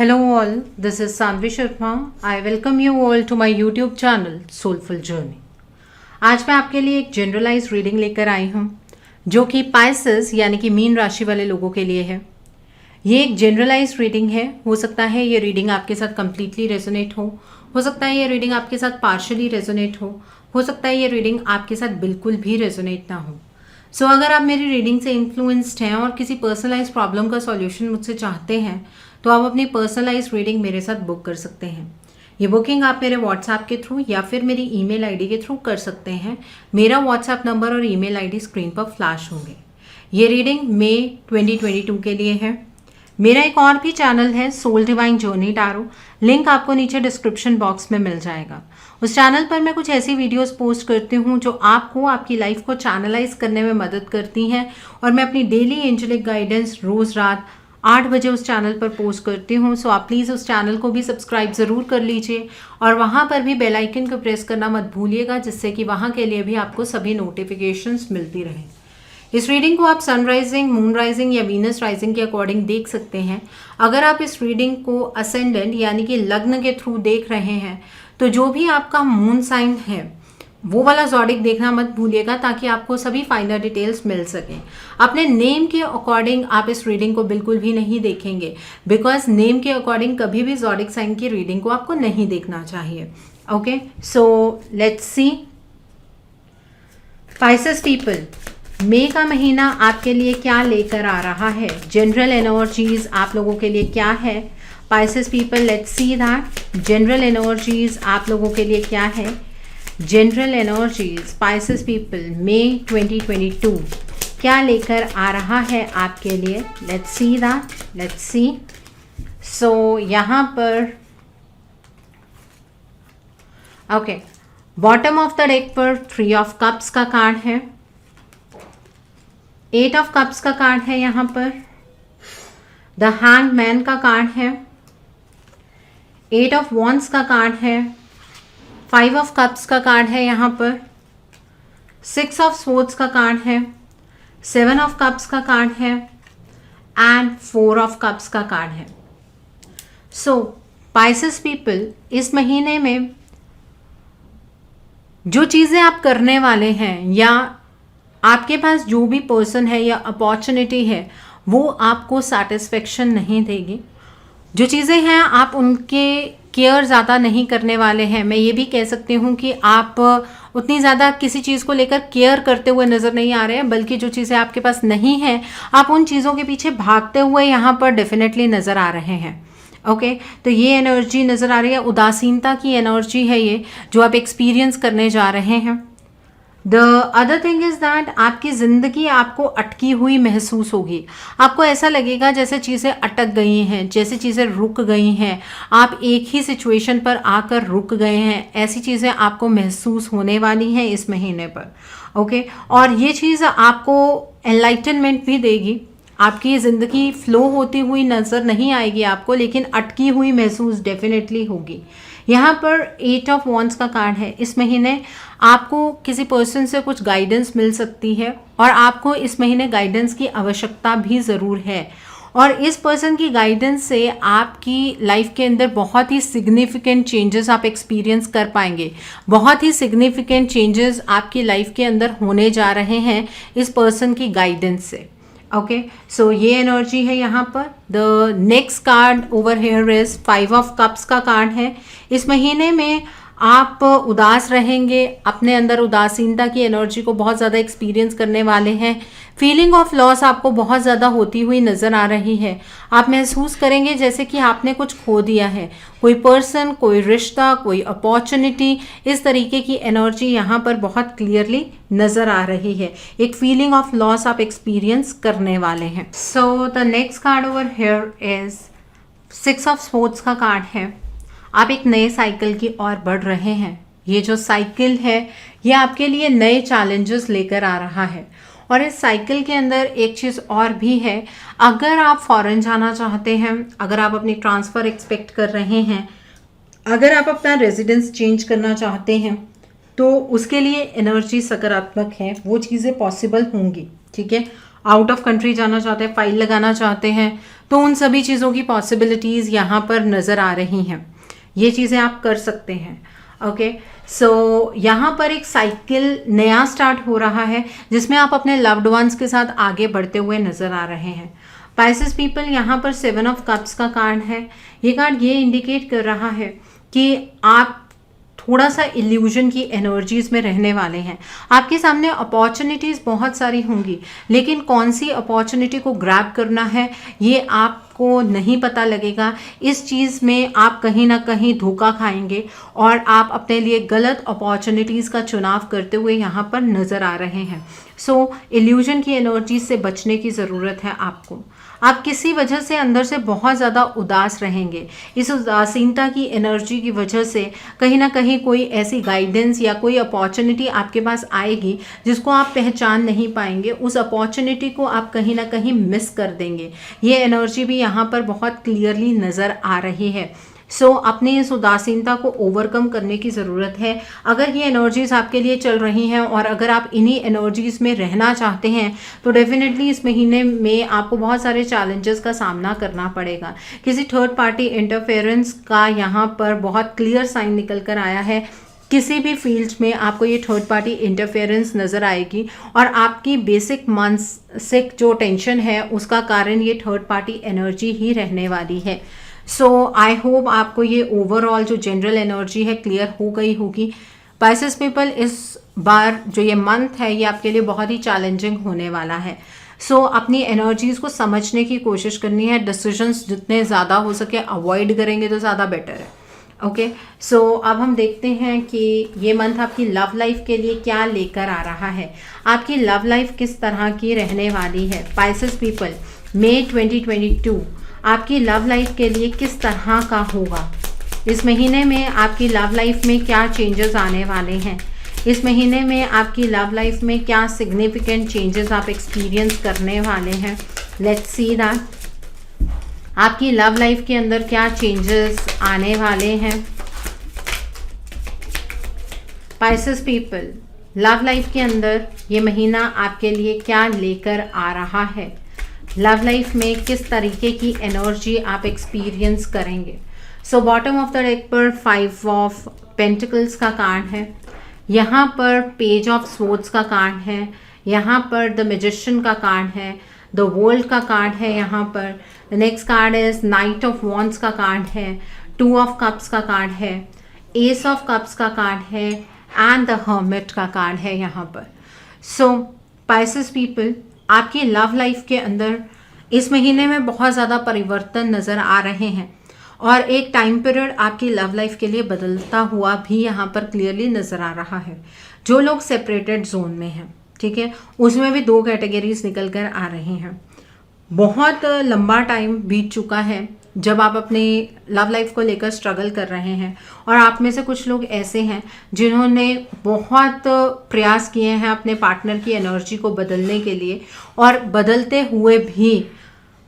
Hello all, this is Sanvi Sharma. I welcome you all to my YouTube channel Soulful Journey. आज मैं आपके लिए एक generalise reading लेकर आई हूँ जो कि पाइसेस यानी कि मीन राशि वाले लोगों के लिए है। ये एक जनरलाइज रीडिंग है। हो सकता है ये रीडिंग आपके साथ कम्प्लीटली रेजोनेट हो सकता है ये रीडिंग आपके साथ पार्शली रेजोनेट हो सकता है ये रीडिंग आपके साथ बिल्कुल भी रेजोनेट ना हो। सो अगर आप मेरी रीडिंग से इन्फ्लुएंस्ड हैं और किसी पर्सनलाइज प्रॉब्लम का सॉल्यूशन मुझसे चाहते हैं तो आप अपनी पर्सनलाइज रीडिंग मेरे साथ बुक कर सकते हैं। ये बुकिंग आप मेरे व्हाट्सएप के थ्रू या फिर मेरी ईमेल आईडी के थ्रू कर सकते हैं। मेरा व्हाट्सएप नंबर और ईमेल आईडी स्क्रीन पर फ्लैश होंगे। ये रीडिंग मई 2022 के लिए है। मेरा एक और भी चैनल है soul divine journey tarot, link आपको नीचे डिस्क्रिप्शन बॉक्स में मिल जाएगा। उस चैनल पर मैं कुछ ऐसी वीडियोस पोस्ट करती हूँ जो आपको आपकी लाइफ को चैनलाइज करने में मदद करती हैं और मैं अपनी डेली एंजेलिक गाइडेंस रोज़ रात 8 बजे उस चैनल पर पोस्ट करती हूँ। सो आप प्लीज़ उस चैनल को भी सब्सक्राइब ज़रूर कर लीजिए और वहाँ पर भी बेल आइकन को प्रेस करना मत भूलिएगा, जिससे कि वहाँ के लिए भी आपको सभी नोटिफिकेशंस मिलती रहें। इस रीडिंग को आप सन राइजिंग, मून राइजिंग या वीनस राइजिंग के अकॉर्डिंग देख सकते हैं। अगर आप इस रीडिंग को असेंडेंट यानी कि लग्न के थ्रू देख रहे हैं तो जो भी आपका मून साइन है वो वाला ज़ोडिक देखना मत भूलिएगा, ताकि आपको सभी फाइनल डिटेल्स मिल सकें। अपने नेम के अकॉर्डिंग आप इस रीडिंग को बिल्कुल भी नहीं देखेंगे, बिकॉज नेम के अकॉर्डिंग कभी भी ज़ोडिक साइन की रीडिंग को आपको नहीं देखना चाहिए। Okay, so let's see. Pisces people, मई का महीना आपके लिए क्या लेकर आ रहा है? जनरल एनर्जीज आप लोगों के लिए क्या है? Pisces people, let's see that general energies आप लोगों के लिए क्या है? जनरल एनर्जीज पाइसेस पीपल मई 2022 क्या लेकर आ रहा है आपके लिए? Let's see that, let's see. So यहाँ पर okay, bottom of the deck पर 3 ऑफ कप्स का कार्ड है, 8 ऑफ कप्स का कार्ड है, यहाँ पर द हैंग्ड मैन का कार्ड है, 8 ऑफ वॉन्ड्स का कार्ड है, 5 ऑफ कप्स का कार्ड है, यहाँ पर 6 ऑफ स्वॉर्ड्स का कार्ड है, 7 ऑफ कप्स का कार्ड है एंड 4 ऑफ कप्स का कार्ड है। सो पाइसेस पीपल, इस महीने में जो चीज़ें आप करने वाले हैं या आपके पास जो भी पर्सन है या अपॉर्चुनिटी है वो आपको सेटिस्फेक्शन नहीं देगी। जो चीज़ें हैं आप उनके केयर ज़्यादा नहीं करने वाले हैं। मैं ये भी कह सकती हूँ कि आप उतनी ज़्यादा किसी चीज़ को लेकर केयर करते हुए नज़र नहीं आ रहे हैं, बल्कि जो चीज़ें आपके पास नहीं हैं आप उन चीज़ों के पीछे भागते हुए यहाँ पर डेफिनेटली नज़र आ रहे हैं। ओके, तो ये एनर्जी नज़र आ रही है, उदासीनता की एनर्जी है ये जो आप एक्सपीरियंस करने जा रहे हैं। The other thing is that आपकी ज़िंदगी आपको अटकी हुई महसूस होगी। आपको ऐसा लगेगा जैसे चीज़ें अटक गई हैं, जैसे चीज़ें रुक गई हैं, आप एक ही सिचुएशन पर आकर रुक गए हैं। ऐसी चीज़ें आपको महसूस होने वाली हैं इस महीने पर। ओके, और ये चीज़ आपको एनलाइटनमेंट भी देगी। आपकी ज़िंदगी फ्लो होती हुई नज़र नहीं आएगी आपको, लेकिन अटकी हुई महसूस डेफिनेटली होगी। यहाँ पर 8 ऑफ वॉन्ड्स का कार्ड है। इस महीने आपको किसी पर्सन से कुछ गाइडेंस मिल सकती है और आपको इस महीने गाइडेंस की आवश्यकता भी ज़रूर है, और इस पर्सन की गाइडेंस से आपकी लाइफ के अंदर बहुत ही सिग्निफिकेंट चेंजेस आप एक्सपीरियंस कर पाएंगे। बहुत ही सिग्निफिकेंट चेंजेस आपकी लाइफ के अंदर होने जा रहे हैं इस पर्सन की गाइडेंस से। ओके, सो ये एनर्जी है यहाँ पर। The next card over here is 5 of cups का कार्ड है। इस महीने में आप उदास रहेंगे, अपने अंदर उदासीनता की एनर्जी को बहुत ज़्यादा एक्सपीरियंस करने वाले हैं। फीलिंग ऑफ लॉस आपको बहुत ज़्यादा होती हुई नज़र आ रही है। आप महसूस करेंगे जैसे कि आपने कुछ खो दिया है, कोई पर्सन, कोई रिश्ता, कोई अपॉर्चुनिटी। इस तरीके की एनर्जी यहाँ पर बहुत क्लियरली नज़र आ रही है। एक फीलिंग ऑफ लॉस आप एक्सपीरियंस करने वाले हैं। So the next card over here is 6 of swords का कार्ड है। आप एक नए साइकिल की ओर बढ़ रहे हैं। ये जो साइकिल है ये आपके लिए नए चैलेंजेस लेकर आ रहा है, और इस साइकिल के अंदर एक चीज़ और भी है। अगर आप फॉरेन जाना चाहते हैं, अगर आप अपनी ट्रांसफ़र एक्सपेक्ट कर रहे हैं, अगर आप अपना रेजिडेंस चेंज करना चाहते हैं, तो उसके लिए एनर्जी सकारात्मक है, वो चीज़ें पॉसिबल होंगी। ठीक है, आउट ऑफ कंट्री जाना चाहते हैं, फाइल लगाना चाहते हैं, तो उन सभी चीज़ों की पॉसिबिलिटीज़ यहाँ पर नज़र आ रही हैं। ये चीज़ें आप कर सकते हैं। ओके, सो यहाँ पर एक साइकिल नया स्टार्ट हो रहा है जिसमें आप अपने लव्ड वंस के साथ आगे बढ़ते हुए नज़र आ रहे हैं। पाइसेस पीपल, यहाँ पर 7 ऑफ कप्स का कार्ड है। ये कार्ड ये इंडिकेट कर रहा है कि आप थोड़ा सा इल्यूजन की एनर्जीज में रहने वाले हैं। आपके सामने अपॉर्चुनिटीज़ बहुत सारी होंगी, लेकिन कौन सी अपॉर्चुनिटी को ग्रैब करना है ये आपको नहीं पता लगेगा। इस चीज़ में आप कहीं ना कहीं धोखा खाएंगे और आप अपने लिए गलत अपॉर्चुनिटीज़ का चुनाव करते हुए यहाँ पर नज़र आ रहे हैं। सो इल्यूजन की एनर्जीज से बचने की ज़रूरत है आपको। आप किसी वजह से अंदर से बहुत ज़्यादा उदास रहेंगे। इस उदासीनता की एनर्जी की वजह से कहीं ना कहीं कोई ऐसी गाइडेंस या कोई अपॉर्चुनिटी आपके पास आएगी जिसको आप पहचान नहीं पाएंगे। उस अपॉर्चुनिटी को आप कहीं ना कहीं मिस कर देंगे। ये एनर्जी भी यहाँ पर बहुत क्लियरली नज़र आ रही है। सो अपनी इस उदासीनता को ओवरकम करने की ज़रूरत है। अगर ये एनर्जीज़ आपके लिए चल रही हैं और अगर आप इन्हीं एनर्जीज़ में रहना चाहते हैं तो डेफिनेटली इस महीने में आपको बहुत सारे चैलेंजेस का सामना करना पड़ेगा। किसी थर्ड पार्टी इंटरफेरेंस का यहाँ पर बहुत क्लियर साइन निकल कर आया है। किसी भी फील्ड में आपको ये थर्ड पार्टी इंटरफेरेंस नज़र आएगी और आपकी बेसिक मानसिक जो टेंशन है उसका कारण ये थर्ड पार्टी एनर्जी ही रहने वाली है। सो आई होप आपको ये ओवरऑल जो जनरल एनर्जी है क्लियर हो गई होगी। पाइसेस पीपल, इस बार जो ये मंथ है ये आपके लिए बहुत ही चैलेंजिंग होने वाला है। सो अपनी एनर्जीज़ को समझने की कोशिश करनी है। डिसीजंस जितने ज़्यादा हो सके अवॉइड करेंगे तो ज़्यादा बेटर है। ओके, सो अब हम देखते हैं कि ये मंथ आपकी लव लाइफ के लिए क्या लेकर आ रहा है। आपकी लव लाइफ किस तरह की रहने वाली है। पाइसेस पीपल, मई 2022 आपकी लव लाइफ के लिए किस तरह का होगा। इस महीने में आपकी लव लाइफ में क्या चेंजेस आने वाले हैं। इस महीने में आपकी लव लाइफ में क्या सिग्निफिकेंट चेंजेस आप एक्सपीरियंस करने वाले हैं। लेट्स सी दैट आपकी लव लाइफ के अंदर क्या चेंजेस आने वाले हैं। पाइसेस पीपल, लव लाइफ के अंदर ये महीना आपके लिए क्या लेकर आ रहा है। लव लाइफ में किस तरीके की एनर्जी आप एक्सपीरियंस करेंगे। So bottom of the deck पर 5 ऑफ पेंटिकल्स का कार्ड है। यहाँ पर पेज ऑफ स्वॉर्ड्स का कार्ड है। यहाँ पर द मैजिशियन का कार्ड है। द वर्ल्ड का कार्ड है। यहाँ पर the next card is night of wands का कार्ड है। 2 ऑफ कप्स का कार्ड है। एस ऑफ कप्स का कार्ड है एंड द हर्मिट का कार्ड है यहाँ पर। सो पाइसेस पीपल, आपकी लव लाइफ के अंदर इस महीने में बहुत ज़्यादा परिवर्तन नज़र आ रहे हैं और एक टाइम पीरियड आपकी लव लाइफ के लिए बदलता हुआ भी यहाँ पर क्लियरली नज़र आ रहा है। जो लोग सेपरेटेड जोन में हैं, ठीक है, उसमें भी 2 कैटेगरीज निकल कर आ रही हैं। बहुत लंबा टाइम बीत चुका है जब आप अपनी लव लाइफ को लेकर स्ट्रगल कर रहे हैं और आप में से कुछ लोग ऐसे हैं जिन्होंने बहुत प्रयास किए हैं अपने पार्टनर की एनर्जी को बदलने के लिए और बदलते हुए भी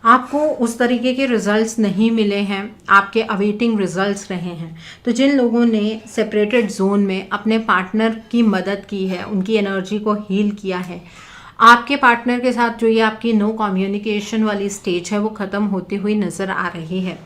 आपको उस तरीके के रिजल्ट्स नहीं मिले हैं, आपके अवेटिंग रिजल्ट्स रहे हैं। तो जिन लोगों ने सेपरेटेड जोन में अपने पार्टनर की मदद की है, उनकी एनर्जी को हील किया है, आपके पार्टनर के साथ जो ये आपकी नो कम्युनिकेशन वाली स्टेज है वो ख़त्म होती हुई नज़र आ रही है।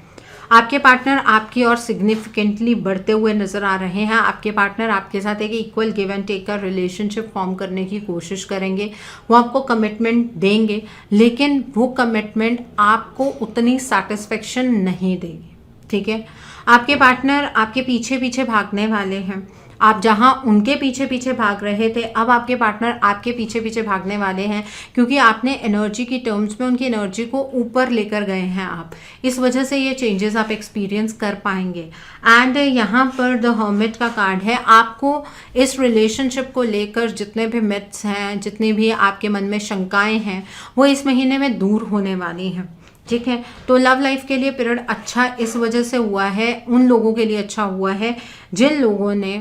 आपके पार्टनर आपकी और सिग्निफिकेंटली बढ़ते हुए नज़र आ रहे हैं। आपके पार्टनर आपके साथ एक इक्वल गिव एंड टेक का रिलेशनशिप फॉर्म करने की कोशिश करेंगे। वो आपको कमिटमेंट देंगे, लेकिन वो कमिटमेंट आपको उतनी सेटिस्फेक्शन नहीं देगी, ठीक है। आपके पार्टनर आपके पीछे पीछे भागने वाले हैं। आप जहां उनके पीछे पीछे भाग रहे थे, अब आपके पार्टनर आपके पीछे पीछे भागने वाले हैं, क्योंकि आपने एनर्जी की टर्म्स में उनकी एनर्जी को ऊपर लेकर गए हैं आप। इस वजह से ये चेंजेस आप एक्सपीरियंस कर पाएंगे। एंड यहाँ पर द हर्मिट का कार्ड है। आपको इस रिलेशनशिप को लेकर जितने भी मिथ्स हैं, जितनी भी आपके मन में शंकाएं हैं, वो इस महीने में दूर होने वाली हैं, ठीक है। तो लव लाइफ के लिए पीरियड अच्छा इस वजह से हुआ है, उन लोगों के लिए अच्छा हुआ है जिन लोगों ने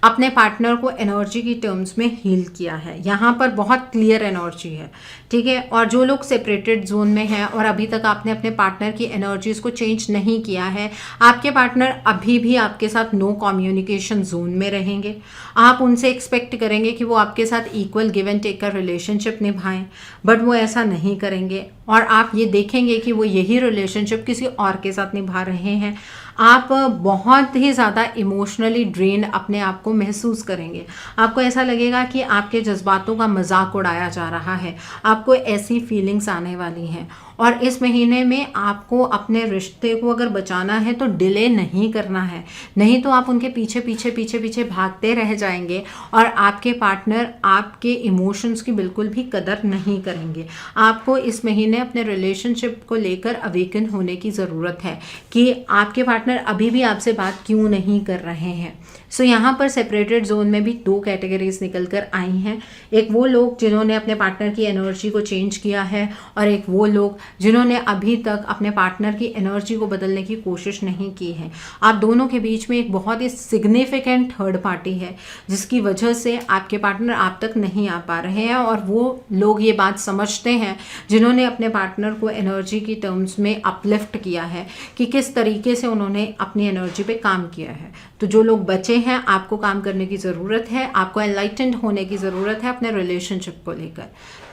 अपने पार्टनर को एनर्जी की टर्म्स में हील किया है। यहाँ पर बहुत क्लियर एनर्जी है, ठीक है। और जो लोग सेपरेटेड जोन में हैं और अभी तक आपने अपने पार्टनर की एनर्जीज को चेंज नहीं किया है, आपके पार्टनर अभी भी आपके साथ नो कम्युनिकेशन जोन में रहेंगे। आप उनसे एक्सपेक्ट करेंगे कि वो आपके साथ इक्वल गिव एंड टेक का रिलेशनशिप निभाएं, बट वो ऐसा नहीं करेंगे और आप ये देखेंगे कि वो यही रिलेशनशिप किसी और के साथ निभा रहे हैं। आप बहुत ही ज़्यादा इमोशनली ड्रेन अपने आप को महसूस करेंगे। आपको ऐसा लगेगा कि आपके जज्बातों का मजाक उड़ाया जा रहा है। आपको ऐसी फीलिंग्स आने वाली हैं और इस महीने में आपको अपने रिश्ते को अगर बचाना है तो डिले नहीं करना है, नहीं तो आप उनके पीछे पीछे पीछे पीछे भागते रह जाएंगे और आपके पार्टनर आपके इमोशंस की बिल्कुल भी कदर नहीं करेंगे। आपको इस महीने अपने रिलेशनशिप को लेकर अवेकन होने की ज़रूरत है कि आपके पार्टनर अभी भी आपसे बात क्यों नहीं कर रहे हैं। सो यहाँ पर सेपरेटेड जोन में भी दो कैटेगरीज निकल कर आई हैं। एक वो लोग जिन्होंने अपने पार्टनर की एनर्जी को चेंज किया है और एक वो लोग जिन्होंने अभी तक अपने पार्टनर की एनर्जी को बदलने की कोशिश नहीं की है। आप दोनों के बीच में एक बहुत ही सिग्निफिकेंट थर्ड पार्टी है जिसकी वजह से आपके पार्टनर आप तक नहीं आ पा रहे हैं और वो लोग ये बात समझते हैं जिन्होंने अपने पार्टनर को एनर्जी की टर्म्स में अपलिफ्ट किया है कि किस तरीके से उन्होंने अपनी एनर्जी पे काम किया है। तो जो लोग बचे हैं, आपको काम करने की ज़रूरत है, आपको एनलाइटेंड होने की ज़रूरत है अपने रिलेशनशिप को लेकर,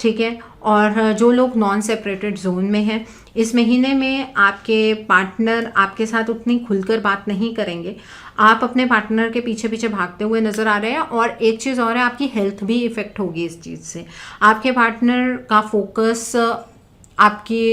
ठीक है। और जो लोग नॉन सेपरेटेड जोन में हैं, इस महीने में आपके पार्टनर आपके साथ उतनी खुलकर बात नहीं करेंगे। आप अपने पार्टनर के पीछे पीछे भागते हुए नज़र आ रहे हैं और एक चीज़ और है, आपकी हेल्थ भी इफ़ेक्ट होगी इस चीज़ से। आपके पार्टनर का फोकस आपकी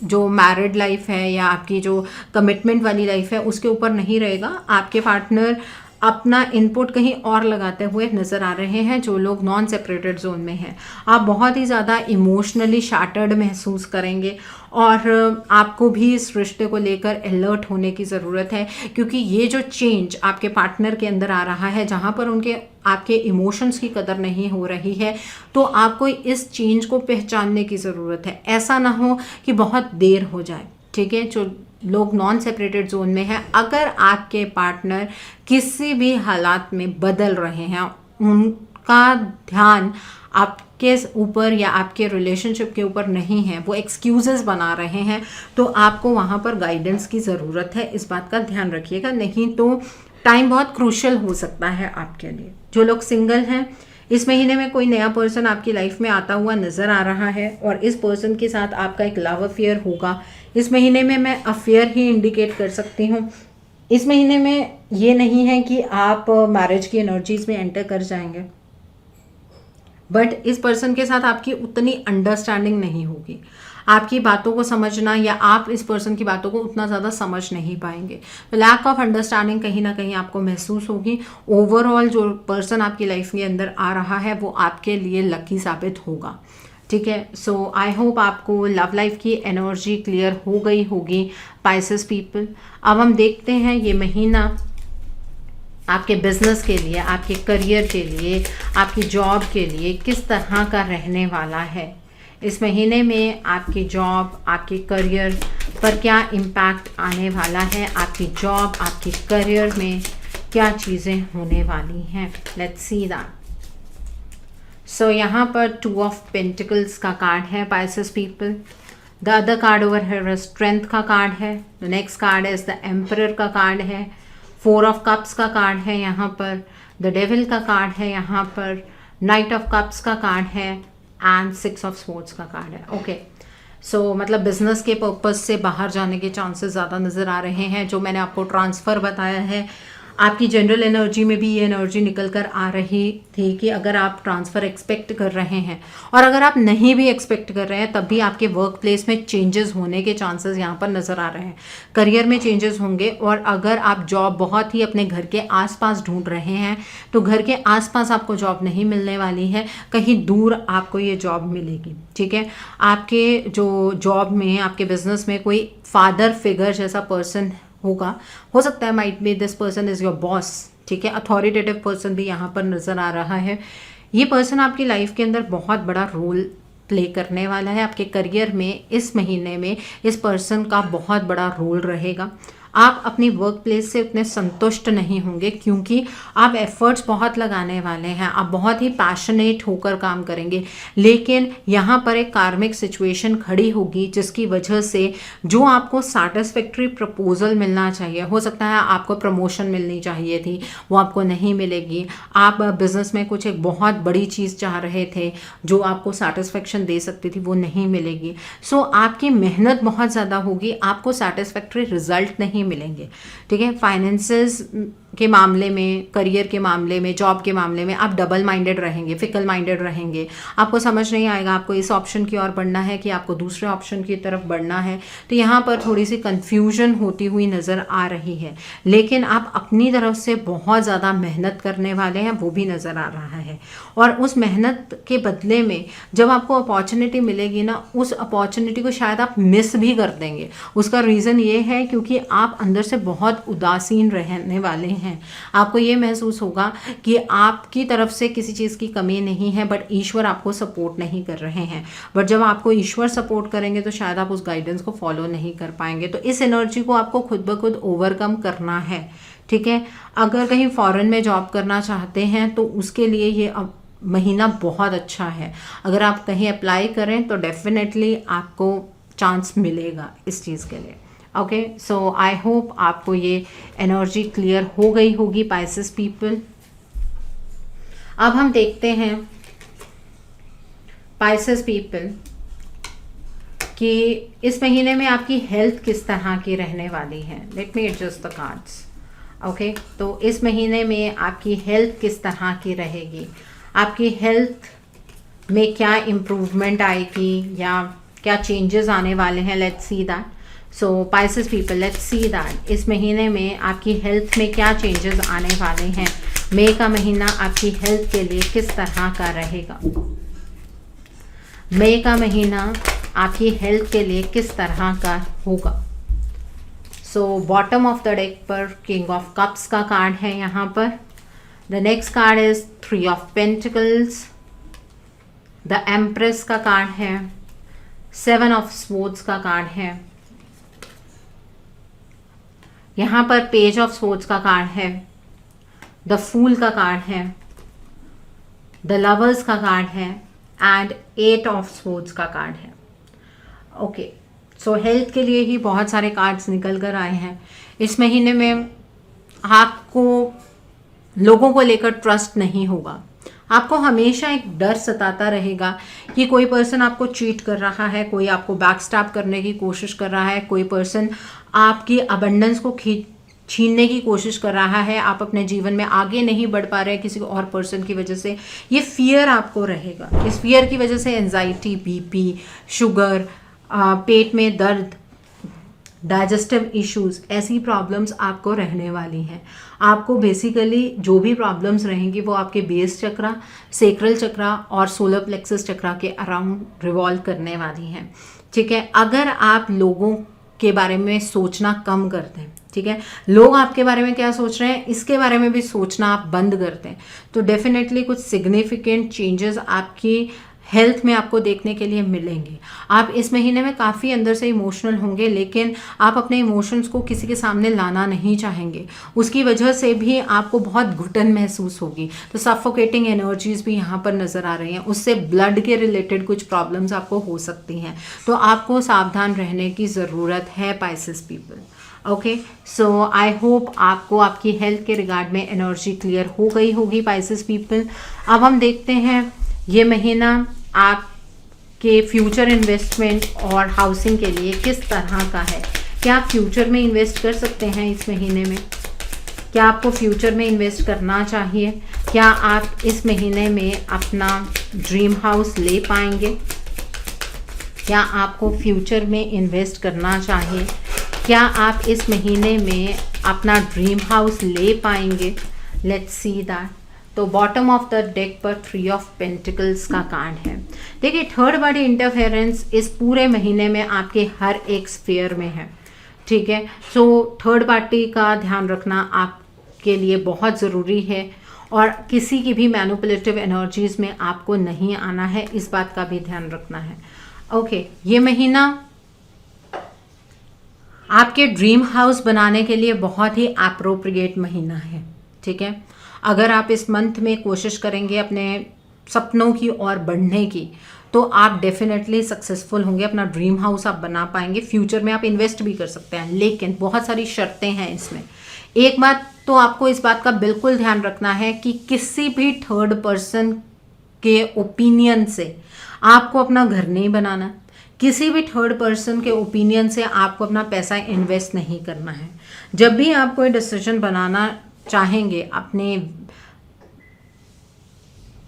जो मैरिड लाइफ है या आपकी जो कमिटमेंट वाली लाइफ है उसके ऊपर नहीं रहेगा। आपके पार्टनर अपना इनपुट कहीं और लगाते हुए नज़र आ रहे हैं जो लोग नॉन सेपरेटेड जोन में हैं। आप बहुत ही ज़्यादा इमोशनली शैटर्ड महसूस करेंगे और आपको भी इस रिश्ते को लेकर अलर्ट होने की ज़रूरत है क्योंकि ये जो चेंज आपके पार्टनर के अंदर आ रहा है जहाँ पर उनके आपके इमोशंस की कदर नहीं हो रही है, तो आपको इस चेंज को पहचानने की ज़रूरत है। ऐसा ना हो कि बहुत देर हो जाए, ठीक है। जो लोग नॉन सेपरेटेड जोन में हैं, अगर आपके पार्टनर किसी भी हालात में बदल रहे हैं, उनका ध्यान आपके ऊपर या आपके रिलेशनशिप के ऊपर नहीं है, वो एक्सक्यूजेस बना रहे हैं, तो आपको वहाँ पर गाइडेंस की ज़रूरत है। इस बात का ध्यान रखिएगा, नहीं तो टाइम बहुत क्रूशियल हो सकता है आपके लिए। जो लोग सिंगल हैं, इस महीने में कोई नया पर्सन आपकी लाइफ में आता हुआ नज़र आ रहा है और इस पर्सन के साथ आपका एक लव अफेयर होगा। इस महीने में मैं अफेयर ही इंडिकेट कर सकती हूँ। इस महीने में ये नहीं है कि आप मैरिज की एनर्जीज में एंटर कर जाएंगे, बट इस पर्सन के साथ आपकी उतनी अंडरस्टैंडिंग नहीं होगी। आपकी बातों को समझना या आप इस पर्सन की बातों को उतना ज़्यादा समझ नहीं पाएंगे, तो लैक ऑफ अंडरस्टैंडिंग कहीं ना कहीं आपको महसूस होगी। ओवरऑल जो पर्सन आपकी लाइफ के अंदर आ रहा है वो आपके लिए लकी साबित होगा, ठीक है। सो आई होप आपको लव लाइफ की एनर्जी क्लियर हो गई होगी पाइसेस पीपल। अब हम देखते हैं ये महीना आपके बिजनेस के लिए, आपके करियर के लिए, आपकी जॉब के लिए किस तरह का रहने वाला है। इस महीने में आपकी जॉब, आपके करियर पर क्या इम्पैक्ट आने वाला है, आपकी जॉब, आपके करियर में क्या चीज़ें होने वाली हैं। Let's see that. सो यहाँ पर 2 ऑफ पेंटिकल्स का कार्ड है Pisces people. The other card over है स्ट्रेंथ का कार्ड है। The next card is the emperor का कार्ड है। 4 ऑफ कप्स का कार्ड है यहाँ पर। द डेविल का कार्ड है यहाँ पर। नाइट ऑफ कप्स का कार्ड है एंड 6 ऑफ स्वॉर्ड्स का कार्ड है। ओके, सो मतलब बिजनेस के पर्पस से बाहर जाने के चांसेस ज़्यादा नज़र आ रहे हैं। जो मैंने आपको ट्रांसफ़र बताया है, आपकी जनरल एनर्जी में भी ये एनर्जी निकल कर आ रही थी कि अगर आप ट्रांसफ़र एक्सपेक्ट कर रहे हैं और अगर आप नहीं भी एक्सपेक्ट कर रहे हैं तब भी आपके वर्क प्लेस में चेंजेस होने के चांसेस यहाँ पर नज़र आ रहे हैं। करियर में चेंजेस होंगे और अगर आप जॉब बहुत ही अपने घर के आसपास ढूंढ रहे हैं तो घर के आसपास आपको जॉब नहीं मिलने वाली है, कहीं दूर आपको ये जॉब मिलेगी, ठीक है। आपके जो जॉब में, आपके बिजनेस में कोई फादर फिगर जैसा पर्सन होगा, हो सकता है might be this person is your boss, ठीक है। अथॉरिटेटिव पर्सन भी यहाँ पर नज़र आ रहा है। ये पर्सन आपकी लाइफ के अंदर बहुत बड़ा रोल प्ले करने वाला है। आपके करियर में इस महीने में इस पर्सन का बहुत बड़ा रोल रहेगा। आप अपनी वर्क प्लेस से उतने संतुष्ट नहीं होंगे, क्योंकि आप एफर्ट्स बहुत लगाने वाले हैं, आप बहुत ही पैशनेट होकर काम करेंगे, लेकिन यहाँ पर एक कार्मिक सिचुएशन खड़ी होगी जिसकी वजह से जो आपको सैटिस्फैक्ट्री प्रपोजल मिलना चाहिए, हो सकता है आपको प्रमोशन मिलनी चाहिए थी, वो आपको नहीं मिलेगी। आप बिजनेस में कुछ एक बहुत बड़ी चीज़ चाह रहे थे जो आपको सेटिस्फेक्शन दे सकती थी, वो नहीं मिलेगी। सो आपकी मेहनत बहुत ज़्यादा होगी, आपको सेटिस्फैक्ट्री रिजल्ट नहीं मिलेंगे। ठीक है, फाइनेंसेस के मामले में, करियर के मामले में, जॉब के मामले में आप डबल माइंडेड रहेंगे, फिकल माइंडेड रहेंगे। आपको समझ नहीं आएगा आपको इस ऑप्शन की ओर बढ़ना है कि आपको दूसरे ऑप्शन की तरफ बढ़ना है। तो यहाँ पर थोड़ी सी कन्फ्यूजन होती हुई नज़र आ रही है, लेकिन आप अपनी तरफ से बहुत ज़्यादा मेहनत करने वाले हैं, वो भी नज़र आ रहा है। और उस मेहनत के बदले में जब आपको अपॉर्चुनिटी मिलेगी ना, उस अपॉर्चुनिटी को शायद आप मिस भी कर देंगे। उसका रीज़न ये है क्योंकि आप अंदर से बहुत उदासीन रहने वाले हैं। आपको ये महसूस होगा कि आपकी तरफ से किसी चीज़ की कमी नहीं है, बट ईश्वर आपको सपोर्ट नहीं कर रहे हैं। बट जब आपको ईश्वर सपोर्ट करेंगे तो शायद आप उस गाइडेंस को फॉलो नहीं कर पाएंगे। तो इस एनर्जी को आपको खुद ब खुद ओवरकम करना है। ठीक है, अगर कहीं फॉरेन में जॉब करना चाहते हैं तो उसके लिए ये महीना बहुत अच्छा है। अगर आप कहीं अप्लाई करें तो डेफिनेटली आपको चांस मिलेगा इस चीज़ के लिए। ओके, सो आई होप आपको ये एनर्जी क्लियर हो गई होगी पाइसेस पीपल। अब हम देखते हैं पाइसेस पीपल कि इस महीने में आपकी हेल्थ किस तरह की रहने वाली है। Let me adjust the cards. Okay, तो इस महीने में आपकी हेल्थ किस तरह की रहेगी, आपकी हेल्थ में क्या इम्प्रूवमेंट आएगी या क्या चेंजेस आने वाले हैं। Let's see that. So Pisces people, let's see that इस महीने में आपकी हेल्थ में क्या चेंजेस आने वाले हैं। मई का महीना आपकी हेल्थ के लिए किस तरह का रहेगा। मई का महीना आपकी हेल्थ के लिए किस तरह का होगा। So bottom of the deck पर किंग ऑफ कप्स का कार्ड है यहाँ पर। The next card is 3 of pentacles. The empress का कार्ड है। 7 ऑफ स्वॉर्ड्स का कार्ड है। यहाँ पर पेज ऑफ स्वॉर्ड्स का कार्ड है। द फूल का कार्ड है। द लवर्स का कार्ड है एंड 8 ऑफ स्वॉर्ड्स का कार्ड है। ओके, सो हेल्थ के लिए ही बहुत सारे कार्ड्स निकल कर आए हैं। इस महीने में आपको लोगों को लेकर ट्रस्ट नहीं होगा। आपको हमेशा एक डर सताता रहेगा कि कोई पर्सन आपको चीट कर रहा है, कोई आपको बैकस्टैब करने की कोशिश कर रहा है, कोई पर्सन आपकी अबंडेंस को छीनने की कोशिश कर रहा है, आप अपने जीवन में आगे नहीं बढ़ पा रहे हैं किसी और पर्सन की वजह से। ये फियर आपको रहेगा। इस फियर की वजह से एंजाइटी, बीपी, शुगर, पेट में दर्द, डाइजेस्टिव इश्यूज, ऐसी प्रॉब्लम्स आपको रहने वाली हैं। आपको बेसिकली जो भी प्रॉब्लम्स रहेंगी वो आपके बेस चक्रा, सेक्रल चक्रा और सोलर प्लेक्सस चक्रा के अराउंड रिवॉल्व करने वाली हैं। ठीक है, अगर आप लोगों के बारे में सोचना कम कर दें, ठीक है, लोग आपके बारे में क्या सोच रहे हैं इसके बारे में भी सोचना आप बंद कर दें, तो डेफिनेटली कुछ सिग्निफिकेंट चेंजेस आपकी हेल्थ में आपको देखने के लिए मिलेंगे। आप इस महीने में काफ़ी अंदर से इमोशनल होंगे, लेकिन आप अपने इमोशंस को किसी के सामने लाना नहीं चाहेंगे। उसकी वजह से भी आपको बहुत घुटन महसूस होगी। तो सफोकेटिंग एनर्जीज भी यहाँ पर नज़र आ रही हैं। उससे ब्लड के रिलेटेड कुछ प्रॉब्लम्स आपको हो सकती हैं, तो आपको सावधान रहने की ज़रूरत है Pisces people. Okay, so I hope आपको आपकी हेल्थ के रिगार्ड में एनर्जी क्लियर हो गई होगी पाइसेस पीपल। अब हम देखते हैं ये महीना आपके फ्यूचर इन्वेस्टमेंट और हाउसिंग के लिए किस तरह का है। क्या आप फ्यूचर में इन्वेस्ट कर सकते हैं इस महीने में? क्या आपको फ्यूचर में इन्वेस्ट करना चाहिए? क्या आप इस महीने में अपना ड्रीम हाउस ले पाएंगे? क्या आपको फ्यूचर में इन्वेस्ट करना चाहिए? क्या आप इस महीने में अपना ड्रीम हाउस ले पाएंगे? Let's see that. तो बॉटम ऑफ द डेक पर 3 ऑफ पेंटिकल्स का कार्ड है। देखिए, थर्ड पार्टी इंटरफेरेंस इस पूरे महीने में आपके हर एक स्फीयर में है। ठीक है, सो थर्ड पार्टी का ध्यान रखना आपके लिए बहुत ज़रूरी है और किसी की भी मैनिपुलेटिव एनर्जीज में आपको नहीं आना है, इस बात का भी ध्यान रखना है। ओके, ये महीना आपके ड्रीम हाउस बनाने के लिए बहुत ही अप्रोप्रिएट महीना है, ठीक है। अगर आप इस मंथ में कोशिश करेंगे अपने सपनों की ओर बढ़ने की, तो आप डेफिनेटली सक्सेसफुल होंगे, अपना ड्रीम हाउस आप बना पाएंगे। फ्यूचर में आप इन्वेस्ट भी कर सकते हैं, लेकिन बहुत सारी शर्तें हैं इसमें। एक बात तो आपको इस बात का बिल्कुल ध्यान रखना है कि किसी भी थर्ड पर्सन के ओपिनियन से आपको अपना घर नहीं बनाना, किसी भी थर्ड पर्सन के ओपिनियन से आपको अपना पैसा इन्वेस्ट नहीं करना है। जब भी आप कोई डिसीजन बनाना चाहेंगे अपने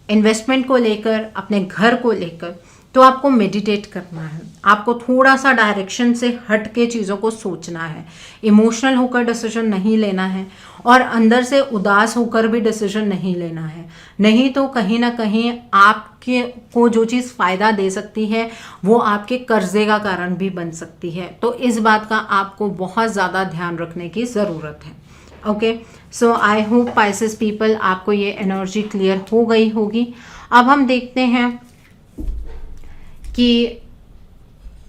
इन्वेस्टमेंट को लेकर, अपने घर को लेकर, तो आपको मेडिटेट करना है, आपको थोड़ा सा डायरेक्शन से हट के चीज़ों को सोचना है, इमोशनल होकर डिसीजन नहीं लेना है और अंदर से उदास होकर भी डिसीजन नहीं लेना है। नहीं तो कहीं ना कहीं आपके को जो चीज़ फ़ायदा दे सकती है वो आपके कर्जे का कारण भी बन सकती है। तो इस बात का आपको बहुत ज़्यादा ध्यान रखने की ज़रूरत है। Okay, so I hope Pisces people आपको ये एनर्जी क्लियर हो गई होगी। अब हम देखते हैं कि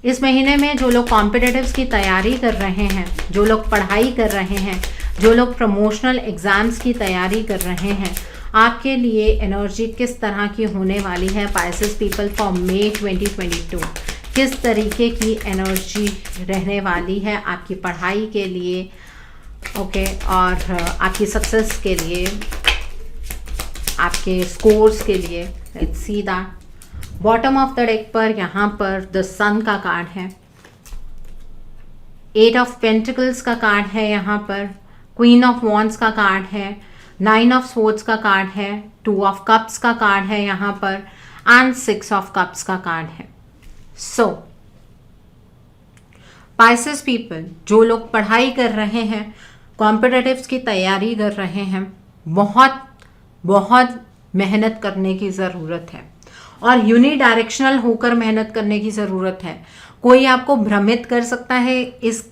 इस महीने में जो लोग कॉम्पिटिटिव्स की तैयारी कर रहे हैं, जो लोग पढ़ाई कर रहे हैं, जो लोग प्रमोशनल एग्ज़ाम्स की तैयारी कर रहे हैं, आपके लिए एनर्जी किस तरह की होने वाली है पाइसेस पीपल फॉर मई 2022। किस तरीके की एनर्जी रहने वाली है आपकी पढ़ाई के लिए, ओके, और आपकी सक्सेस के लिए, आपके स्कोर्स के लिए। Let's see that. Bottom of the deck पर यहाँ पर द सन का कार्ड है, 8 ऑफ पेंटिकल्स का कार्ड है, यहाँ पर क्वीन ऑफ वॉन्ड्स का कार्ड है, 9 ऑफ स्वॉर्ड्स का कार्ड है, 2 ऑफ कप्स का कार्ड है यहाँ पर, एंड 6 ऑफ कप्स का कार्ड है। सो पाइसेस पीपल, जो लोग पढ़ाई कर रहे हैं, कॉम्पिटिटिव्स की तैयारी कर रहे हैं, बहुत बहुत मेहनत करने की ज़रूरत है और यूनिडायरेक्शनल होकर मेहनत करने की ज़रूरत है। कोई आपको भ्रमित कर सकता है इस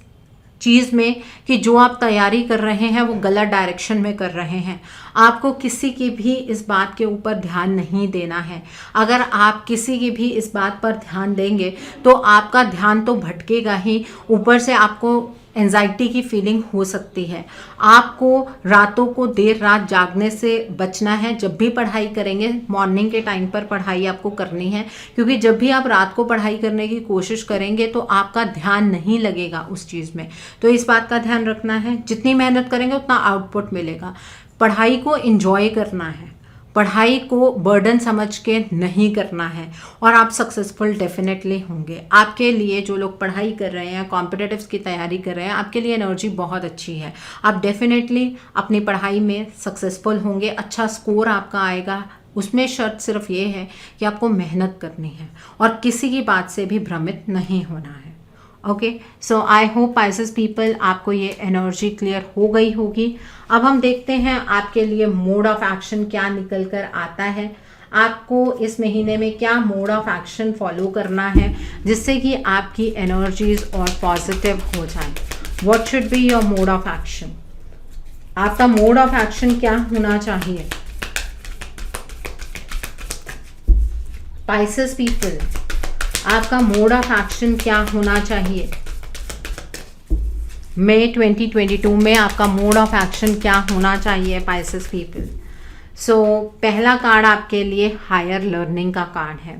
चीज़ में कि जो आप तैयारी कर रहे हैं वो गलत डायरेक्शन में कर रहे हैं। आपको किसी की भी इस बात के ऊपर ध्यान नहीं देना है। अगर आप किसी की भी इस बात पर ध्यान देंगे तो आपका ध्यान तो भटकेगा ही, ऊपर से आपको एंजाइटी की फीलिंग हो सकती है। आपको रातों को देर रात जागने से बचना है। जब भी पढ़ाई करेंगे मॉर्निंग के टाइम पर पढ़ाई आपको करनी है, क्योंकि जब भी आप रात को पढ़ाई करने की कोशिश करेंगे तो आपका ध्यान नहीं लगेगा उस चीज़ में। तो इस बात का ध्यान रखना है, जितनी मेहनत करेंगे उतना आउटपुट मिलेगा। पढ़ाई को एंजॉय करना है, पढ़ाई को बर्डन समझ के नहीं करना है और आप सक्सेसफुल डेफिनेटली होंगे। आपके लिए जो लोग पढ़ाई कर रहे हैं, कॉम्पिटिटिव्स की तैयारी कर रहे हैं, आपके लिए एनर्जी बहुत अच्छी है। आप डेफिनेटली अपनी पढ़ाई में सक्सेसफुल होंगे, अच्छा स्कोर आपका आएगा। उसमें शर्त सिर्फ ये है कि आपको मेहनत करनी है और किसी की बात से भी भ्रमित नहीं होना है। Okay, so I hope Pisces people आपको ये एनर्जी क्लियर हो गई होगी। अब हम देखते हैं आपके लिए मोड ऑफ एक्शन क्या निकल कर आता है। आपको इस महीने में क्या मोड ऑफ एक्शन फॉलो करना है जिससे कि आपकी एनर्जीज और पॉजिटिव हो जाए। What should be your mode of action? आपका मोड ऑफ एक्शन क्या होना चाहिए पाइसेस पीपल? आपका मोड ऑफ एक्शन क्या होना चाहिए मई 2022 में? आपका मोड ऑफ एक्शन क्या होना चाहिए पाइसेस पीपल? सो पहला कार्ड आपके लिए हायर लर्निंग का कार्ड है।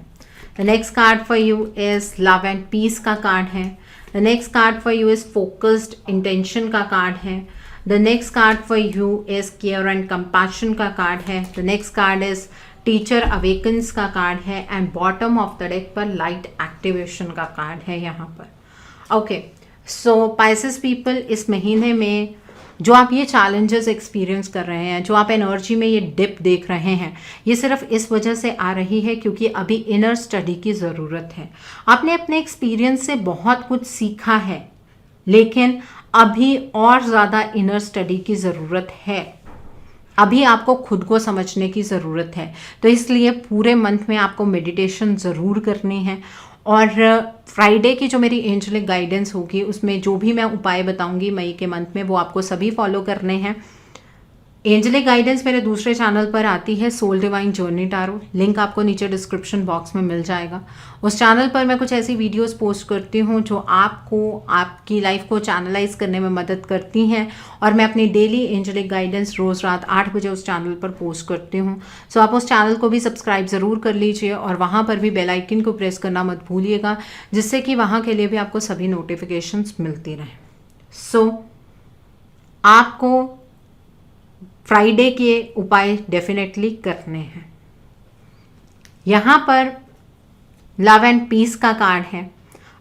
The next card for you is love and peace का कार्ड है। The next card for you is focused intention का कार्ड है। The next card for you is care and compassion का card है। The next card is teacher awakens का card है and bottom of the deck पर light activation का card है यहाँ पर। ओके, सो पाइसेस पीपल, इस महीने में जो आप ये चैलेंजेस एक्सपीरियंस कर रहे हैं, जो आप एनर्जी में ये डिप देख रहे हैं, ये सिर्फ इस वजह से आ रही है क्योंकि अभी इनर स्टडी की ज़रूरत है। आपने अपने एक्सपीरियंस से बहुत कुछ सीखा है, लेकिन अभी और ज़्यादा इनर स्टडी की ज़रूरत है। अभी आपको खुद को समझने की ज़रूरत है। तो इसलिए पूरे मंथ में आपको मेडिटेशन ज़रूर करनी है और फ्राइडे की जो मेरी एंजलिक गाइडेंस होगी उसमें जो भी मैं उपाय बताऊंगी मई के मंथ में वो आपको सभी फॉलो करने हैं। एंजलिक गाइडेंस मेरे दूसरे चैनल पर आती है, soul divine journey tarot, link आपको नीचे डिस्क्रिप्शन बॉक्स में मिल जाएगा। उस चैनल पर मैं कुछ ऐसी वीडियोस पोस्ट करती हूँ जो आपको आपकी लाइफ को चैनलाइज करने में मदद करती हैं, और मैं अपनी डेली एंजलिक गाइडेंस रोज़ रात 8 बजे उस चैनल पर पोस्ट करती हूँ। सो आप उस चैनल को भी सब्सक्राइब ज़रूर कर लीजिए, और वहाँ पर भी बेल आइकन को प्रेस करना मत भूलिएगा, जिससे कि वहाँ के लिए भी आपको सभी नोटिफिकेशंस मिलती रहें। सो आपको फ्राइडे के उपाय डेफिनेटली करने हैं। यहाँ पर लव एंड पीस का कार्ड है।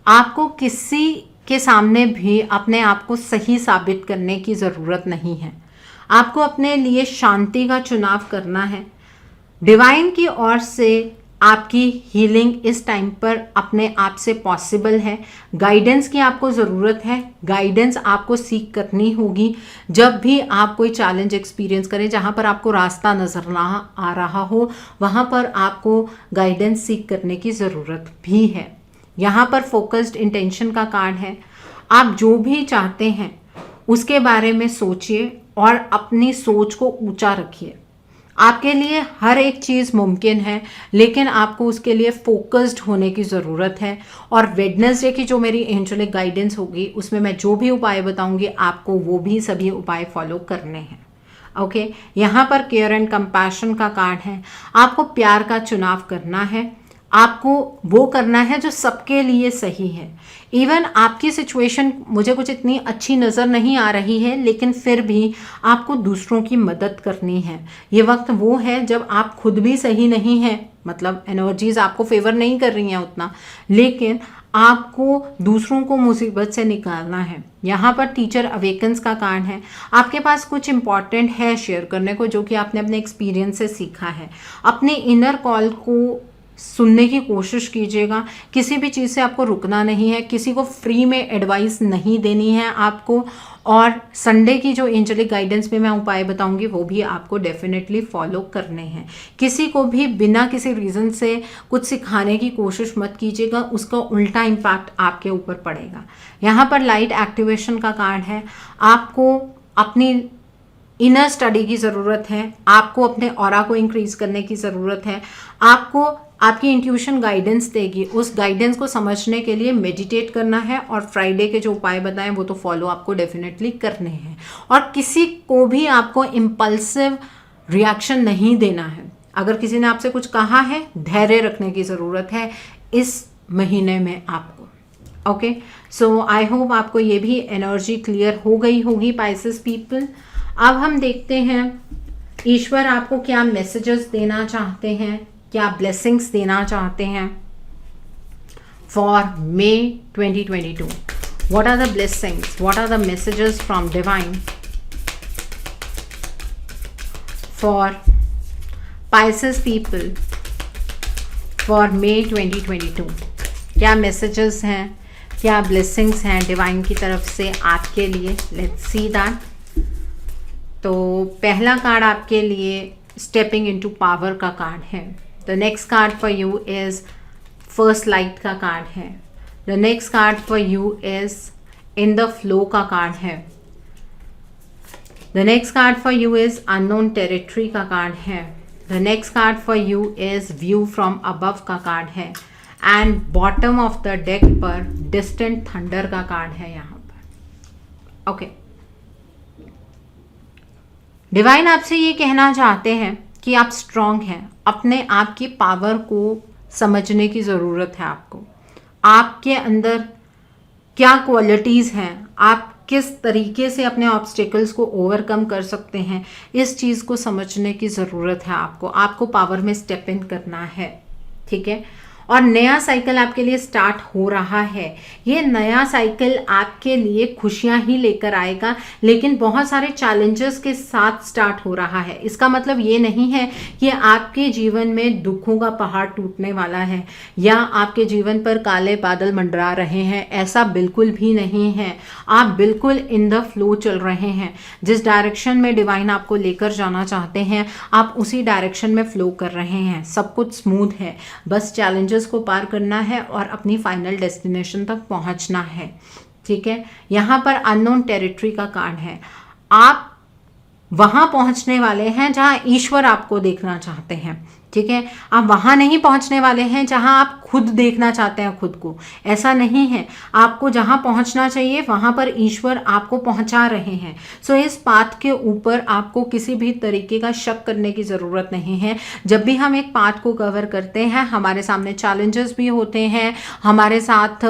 आपको किसी के सामने भी अपने आप को सही साबित करने की ज़रूरत नहीं है। आपको अपने लिए शांति का चुनाव करना है। डिवाइन की ओर से आपकी हीलिंग इस टाइम पर अपने आप से पॉसिबल है। गाइडेंस की आपको ज़रूरत है। गाइडेंस आपको सीख करनी होगी जब भी आप कोई चैलेंज एक्सपीरियंस करें, जहाँ पर आपको रास्ता नज़र ना आ रहा हो, वहाँ पर आपको गाइडेंस सीख करने की ज़रूरत भी है। यहाँ पर फोकस्ड इंटेंशन का कार्ड है। आप जो भी चाहते हैं उसके बारे में सोचिए और अपनी सोच को ऊंचा रखिए। आपके लिए हर एक चीज़ मुमकिन है, लेकिन आपको उसके लिए फोकस्ड होने की ज़रूरत है। और वेडनेसडे की जो मेरी एंजलिक गाइडेंस होगी उसमें मैं जो भी उपाय बताऊंगी आपको वो भी सभी उपाय फॉलो करने हैं। ओके, यहाँ पर केयर एंड कंपैशन का कार्ड है। आपको प्यार का चुनाव करना है। आपको वो करना है जो सबके लिए सही है। इवन आपकी सिचुएशन मुझे कुछ इतनी अच्छी नज़र नहीं आ रही है, लेकिन फिर भी आपको दूसरों की मदद करनी है। ये वक्त वो है जब आप खुद भी सही नहीं हैं, मतलब एनर्जीज आपको फेवर नहीं कर रही हैं उतना, लेकिन आपको दूसरों को मुसीबत से निकालना है। यहाँ पर टीचर अवेकन्स का कार्ड है। आपके पास कुछ इंपॉर्टेंट है शेयर करने को, जो कि आपने अपने एक्सपीरियंस से सीखा है। अपने इनर कॉल को सुनने की कोशिश कीजिएगा। किसी भी चीज़ से आपको रुकना नहीं है, किसी को फ्री में एडवाइस नहीं देनी है आपको। और संडे की जो एंजलिक गाइडेंस में मैं उपाय बताऊंगी वो भी आपको डेफिनेटली फॉलो करने हैं। किसी को भी बिना किसी रीज़न से कुछ सिखाने की कोशिश मत कीजिएगा, उसका उल्टा इम्पैक्ट आपके ऊपर पड़ेगा। यहाँ पर लाइट एक्टिवेशन का कार्ड है। आपको अपनी इनर स्टडी की ज़रूरत है। आपको अपने ऑरा को इंक्रीज करने की ज़रूरत है। आपको आपकी इंट्यूशन गाइडेंस देगी, उस गाइडेंस को समझने के लिए मेडिटेट करना है, और फ्राइडे के जो उपाय बताएं वो तो फॉलो आपको डेफिनेटली करने हैं। और किसी को भी आपको इम्पल्सिव रिएक्शन नहीं देना है। अगर किसी ने आपसे कुछ कहा है, धैर्य रखने की ज़रूरत है इस महीने में आपको। ओके, सो आई होप आपको ये भी एनर्जी क्लियर हो गई होगी पाइसेस पीपल। अब हम देखते हैं ईश्वर आपको क्या मैसेजेस देना चाहते हैं, क्या ब्लेसिंग्स देना चाहते हैं for May 2022। What are the blessings, what are the messages from divine for Pisces people for May 2022। क्या मैसेजेस हैं, क्या ब्लेसिंग्स हैं डिवाइन की तरफ से आपके लिए? Let's see that. तो पहला कार्ड आपके लिए स्टेपिंग इनटू पावर का कार्ड है। The next card for you is first light का कार्ड है। The next card for you is in the flow का कार्ड है। The next card for you is unknown territory का card है। The next card for you is view from above का card है। And bottom of the deck पर distant thunder का card है यहाँ पर। ओके, डिवाइन आपसे ये कहना चाहते हैं कि आप स्ट्रांग हैं। अपने आप की पावर को समझने की ज़रूरत है आपको। आपके अंदर क्या क्वालिटीज़ हैं, आप किस तरीके से अपने ऑब्स्टिकल्स को ओवरकम कर सकते हैं, इस चीज़ को समझने की ज़रूरत है आपको। आपको पावर में स्टेप इन करना है, ठीक है। और नया साइकिल आपके लिए स्टार्ट हो रहा है। ये नया साइकिल आपके लिए खुशियां ही लेकर आएगा, लेकिन बहुत सारे चैलेंजेस के साथ स्टार्ट हो रहा है। इसका मतलब ये नहीं है कि आपके जीवन में दुखों का पहाड़ टूटने वाला है या आपके जीवन पर काले बादल मंडरा रहे हैं, ऐसा बिल्कुल भी नहीं है। आप बिल्कुल इन द फ्लो चल रहे हैं। जिस डायरेक्शन में डिवाइन आपको लेकर जाना चाहते हैं, आप उसी डायरेक्शन में फ्लो कर रहे हैं। सब कुछ स्मूथ है, बस चैलेंजेस को पार करना है और अपनी फाइनल डेस्टिनेशन तक पहुंचना है, ठीक है। यहाँ पर अननोन टेरिटरी का कार्ड है। आप वहाँ पहुँचने वाले हैं जहाँ ईश्वर आपको देखना चाहते हैं, ठीक है। आप वहाँ नहीं पहुँचने वाले हैं जहाँ आप खुद देखना चाहते हैं खुद को, ऐसा नहीं है। आपको जहाँ पहुँचना चाहिए वहाँ पर ईश्वर आपको पहुँचा रहे हैं। सो इस पाथ के ऊपर आपको किसी भी तरीके का शक करने की ज़रूरत नहीं है। जब भी हम एक पाथ को कवर करते हैं हमारे सामने चैलेंजेस भी होते हैं, हमारे साथ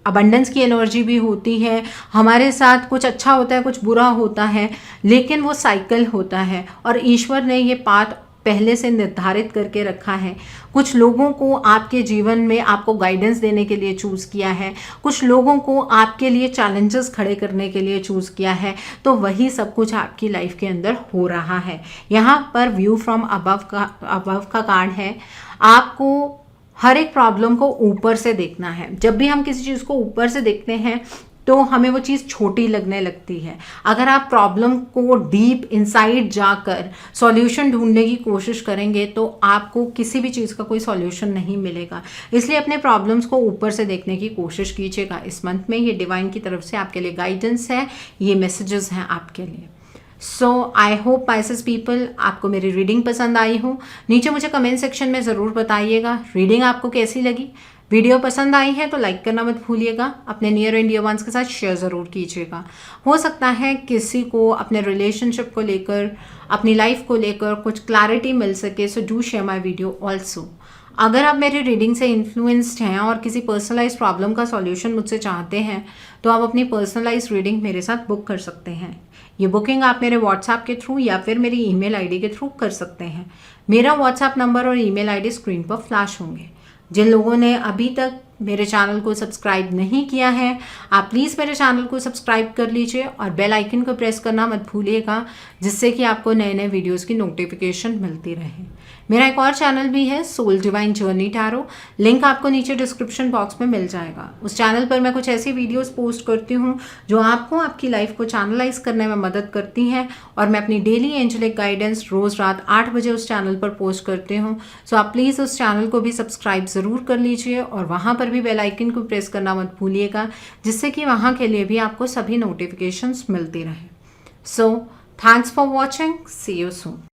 अबंडेंस की एनर्जी भी होती है, हमारे साथ कुछ अच्छा होता है कुछ बुरा होता है, लेकिन वो साइकिल होता है और ईश्वर ने ये पाथ पहले से निर्धारित करके रखा है। कुछ लोगों को आपके जीवन में आपको गाइडेंस देने के लिए चूज़ किया है, कुछ लोगों को आपके लिए चैलेंजेस खड़े करने के लिए चूज़ किया है, तो वही सब कुछ आपकी लाइफ के अंदर हो रहा है। यहाँ पर व्यू फ्रॉम अबव का कार्ड है। आपको हर एक प्रॉब्लम को ऊपर से देखना है। जब भी हम किसी चीज़ को ऊपर से देखते हैं तो हमें वो चीज़ छोटी लगने लगती है। अगर आप प्रॉब्लम को डीप इनसाइड जाकर सॉल्यूशन ढूंढने की कोशिश करेंगे तो आपको किसी भी चीज़ का कोई सॉल्यूशन नहीं मिलेगा। इसलिए अपने प्रॉब्लम्स को ऊपर से देखने की कोशिश कीजिएगा इस मंथ में। ये डिवाइन की तरफ से आपके लिए गाइडेंस है, ये मैसेजेस हैं आपके लिए। सो आई होप पाइसेस पीपल आपको मेरी रीडिंग पसंद आई हो। नीचे मुझे कमेंट सेक्शन में ज़रूर बताइएगा रीडिंग आपको कैसी लगी। वीडियो पसंद आई है तो लाइक करना मत भूलिएगा, अपने नियर एंड डियर वंस के साथ शेयर ज़रूर कीजिएगा। हो सकता है किसी को अपने रिलेशनशिप को लेकर, अपनी लाइफ को लेकर कुछ क्लैरिटी मिल सके। So do share my video also. अगर आप मेरी रीडिंग से इन्फ्लुएंस्ड हैं और किसी पर्सनलाइज प्रॉब्लम का सॉल्यूशन मुझसे चाहते हैं तो आप अपनी पर्सनलाइज रीडिंग मेरे साथ बुक कर सकते हैं। ये बुकिंग आप मेरे व्हाट्सएप के थ्रू या फिर मेरी ईमेल आईडी के थ्रू कर सकते हैं। मेरा व्हाट्सएप नंबर और ईमेल आईडी स्क्रीन पर फ्लैश होंगे। जिन लोगों ने अभी तक मेरे चैनल को सब्सक्राइब नहीं किया है आप प्लीज़ मेरे चैनल को सब्सक्राइब कर लीजिए और बेल आइकन को प्रेस करना मत भूलिएगा, जिससे कि आपको नए नए वीडियोस की नोटिफिकेशन मिलती रहे। मेरा एक और चैनल भी है soul divine journey tarot, link आपको नीचे डिस्क्रिप्शन बॉक्स में मिल जाएगा। उस चैनल पर मैं कुछ ऐसी वीडियोस पोस्ट करती हूँ जो आपको आपकी लाइफ को चैनलाइज करने में मदद करती हैं और मैं अपनी डेली एंजेलिक गाइडेंस रोज़ रात 8 बजे उस चैनल पर पोस्ट करती हूँ। सो आप प्लीज़ उस चैनल को भी सब्सक्राइब ज़रूर कर लीजिए और वहाँ पर भी बेल आइकन को प्रेस करना मत भूलिएगा, जिससे कि वहाँ के लिए भी आपको सभी नोटिफिकेशंस मिलती रहें। So thanks for watching, see you soon.